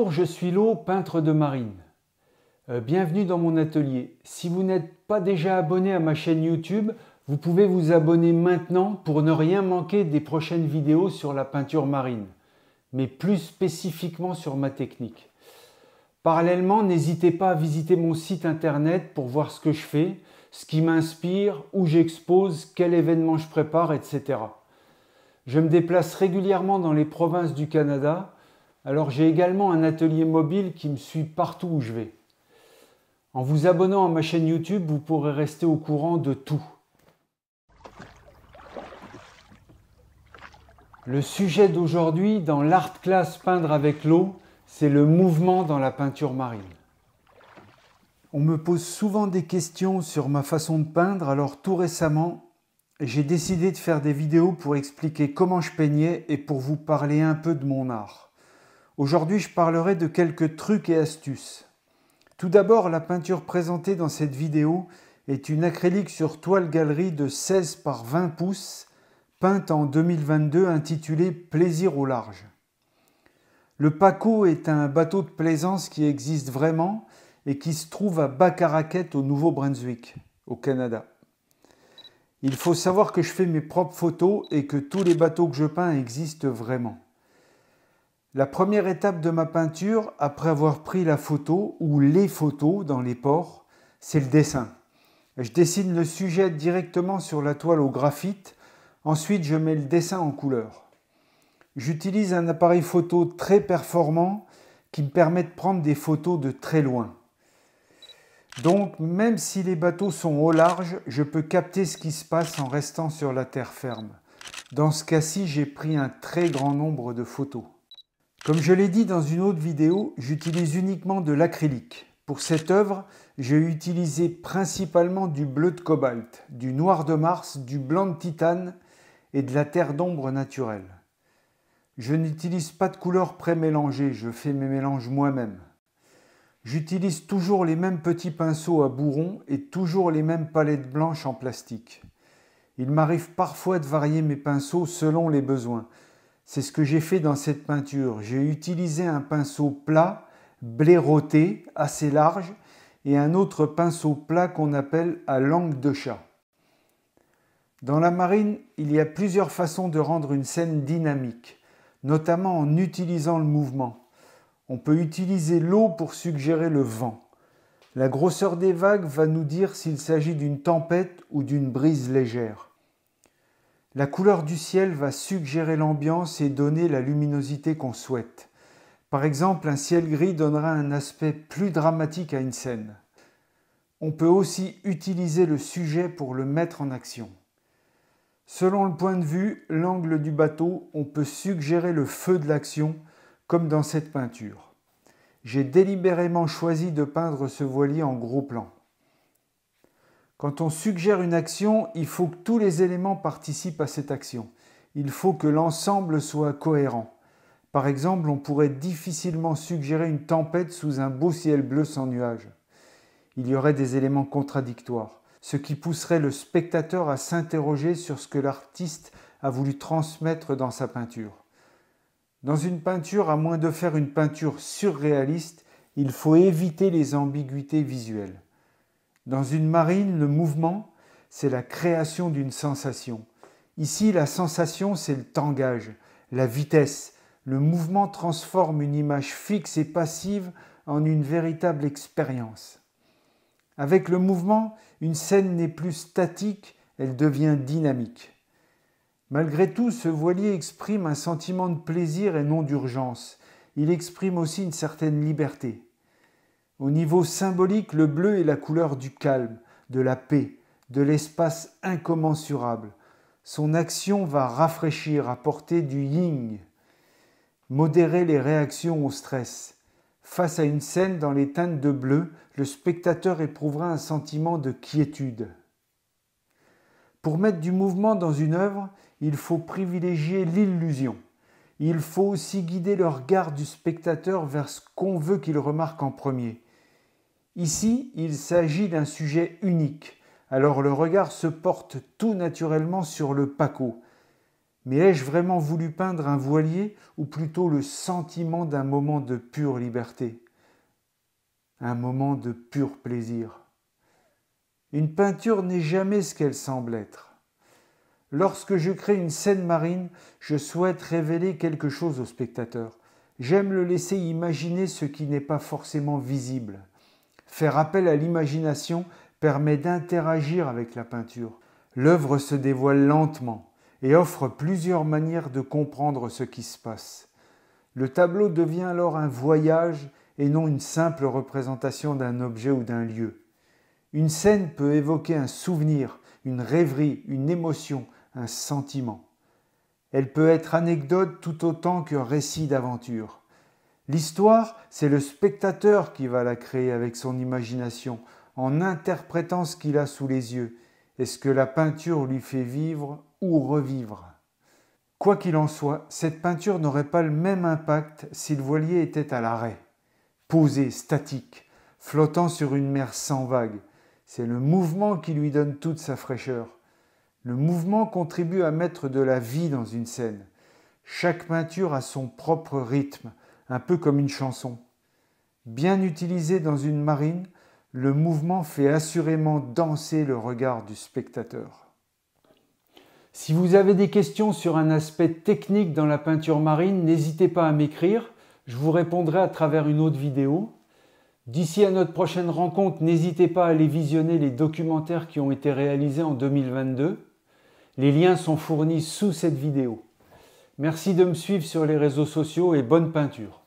Bonjour, je suis Lo, peintre de marine. Bienvenue dans mon atelier. Si vous n'êtes pas déjà abonné à ma chaîne YouTube, vous pouvez vous abonner maintenant pour ne rien manquer des prochaines vidéos sur la peinture marine, mais plus spécifiquement sur ma technique. Parallèlement, n'hésitez pas à visiter mon site internet pour voir ce que je fais, ce qui m'inspire, où j'expose, quel événement je prépare, etc. Je me déplace régulièrement dans les provinces du Canada, alors j'ai également un atelier mobile qui me suit partout où je vais. En vous abonnant à ma chaîne YouTube, vous pourrez rester au courant de tout. Le sujet d'aujourd'hui dans l'Art Class Peindre avec l'eau, c'est le mouvement dans la peinture marine. On me pose souvent des questions sur ma façon de peindre, alors tout récemment, j'ai décidé de faire des vidéos pour expliquer comment je peignais et pour vous parler un peu de mon art. Aujourd'hui, je parlerai de quelques trucs et astuces. Tout d'abord, la peinture présentée dans cette vidéo est une acrylique sur toile galerie de 16 par 20 pouces, peinte en 2022 intitulée Plaisir au large. Le Paco est un bateau de plaisance qui existe vraiment et qui se trouve à Bas-Caraquet au Nouveau-Brunswick, au Canada. Il faut savoir que je fais mes propres photos et que tous les bateaux que je peins existent vraiment. La première étape de ma peinture, après avoir pris la photo ou les photos dans les ports, c'est le dessin. Je dessine le sujet directement sur la toile au graphite, ensuite je mets le dessin en couleur. J'utilise un appareil photo très performant qui me permet de prendre des photos de très loin. Donc même si les bateaux sont au large, je peux capter ce qui se passe en restant sur la terre ferme. Dans ce cas-ci, j'ai pris un très grand nombre de photos. Comme je l'ai dit dans une autre vidéo, j'utilise uniquement de l'acrylique. Pour cette œuvre, j'ai utilisé principalement du bleu de cobalt, du noir de Mars, du blanc de titane et de la terre d'ombre naturelle. Je n'utilise pas de couleurs pré-mélangées, je fais mes mélanges moi-même. J'utilise toujours les mêmes petits pinceaux à bourron et toujours les mêmes palettes blanches en plastique. Il m'arrive parfois de varier mes pinceaux selon les besoins. C'est ce que j'ai fait dans cette peinture. J'ai utilisé un pinceau plat, blaireauté, assez large, et un autre pinceau plat qu'on appelle à langue de chat. Dans la marine, il y a plusieurs façons de rendre une scène dynamique, notamment en utilisant le mouvement. On peut utiliser l'eau pour suggérer le vent. La grosseur des vagues va nous dire s'il s'agit d'une tempête ou d'une brise légère. La couleur du ciel va suggérer l'ambiance et donner la luminosité qu'on souhaite. Par exemple, un ciel gris donnera un aspect plus dramatique à une scène. On peut aussi utiliser le sujet pour le mettre en action. Selon le point de vue, l'angle du bateau, on peut suggérer le feu de l'action, comme dans cette peinture. J'ai délibérément choisi de peindre ce voilier en gros plan. Quand on suggère une action, il faut que tous les éléments participent à cette action. Il faut que l'ensemble soit cohérent. Par exemple, on pourrait difficilement suggérer une tempête sous un beau ciel bleu sans nuages. Il y aurait des éléments contradictoires, ce qui pousserait le spectateur à s'interroger sur ce que l'artiste a voulu transmettre dans sa peinture. Dans une peinture, à moins de faire une peinture surréaliste, il faut éviter les ambiguïtés visuelles. Dans une marine, le mouvement, c'est la création d'une sensation. Ici, la sensation, c'est le tangage, la vitesse. Le mouvement transforme une image fixe et passive en une véritable expérience. Avec le mouvement, une scène n'est plus statique, elle devient dynamique. Malgré tout, ce voilier exprime un sentiment de plaisir et non d'urgence. Il exprime aussi une certaine liberté. Au niveau symbolique, le bleu est la couleur du calme, de la paix, de l'espace incommensurable. Son action va rafraîchir, apporter du yin, modérer les réactions au stress. Face à une scène dans les teintes de bleu, le spectateur éprouvera un sentiment de quiétude. Pour mettre du mouvement dans une œuvre, il faut privilégier l'illusion. Il faut aussi guider le regard du spectateur vers ce qu'on veut qu'il remarque en premier. Ici, il s'agit d'un sujet unique, alors le regard se porte tout naturellement sur le Paco. Mais ai-je vraiment voulu peindre un voilier ou plutôt le sentiment d'un moment de pure liberté? Un moment de pur plaisir. Une peinture n'est jamais ce qu'elle semble être. Lorsque je crée une scène marine, je souhaite révéler quelque chose au spectateur. J'aime le laisser imaginer ce qui n'est pas forcément visible. Faire appel à l'imagination permet d'interagir avec la peinture. L'œuvre se dévoile lentement et offre plusieurs manières de comprendre ce qui se passe. Le tableau devient alors un voyage et non une simple représentation d'un objet ou d'un lieu. Une scène peut évoquer un souvenir, une rêverie, une émotion, un sentiment. Elle peut être anecdote tout autant que récit d'aventure. L'histoire, c'est le spectateur qui va la créer avec son imagination, en interprétant ce qu'il a sous les yeux et ce que la peinture lui fait vivre ou revivre. Quoi qu'il en soit, cette peinture n'aurait pas le même impact si le voilier était à l'arrêt, posé, statique, flottant sur une mer sans vagues. C'est le mouvement qui lui donne toute sa fraîcheur. Le mouvement contribue à mettre de la vie dans une scène. Chaque peinture a son propre rythme, un peu comme une chanson. Bien utilisé dans une marine, le mouvement fait assurément danser le regard du spectateur. Si vous avez des questions sur un aspect technique dans la peinture marine, n'hésitez pas à m'écrire, je vous répondrai à travers une autre vidéo. D'ici à notre prochaine rencontre, n'hésitez pas à aller visionner les documentaires qui ont été réalisés en 2022. Les liens sont fournis sous cette vidéo. Merci de me suivre sur les réseaux sociaux et bonne peinture.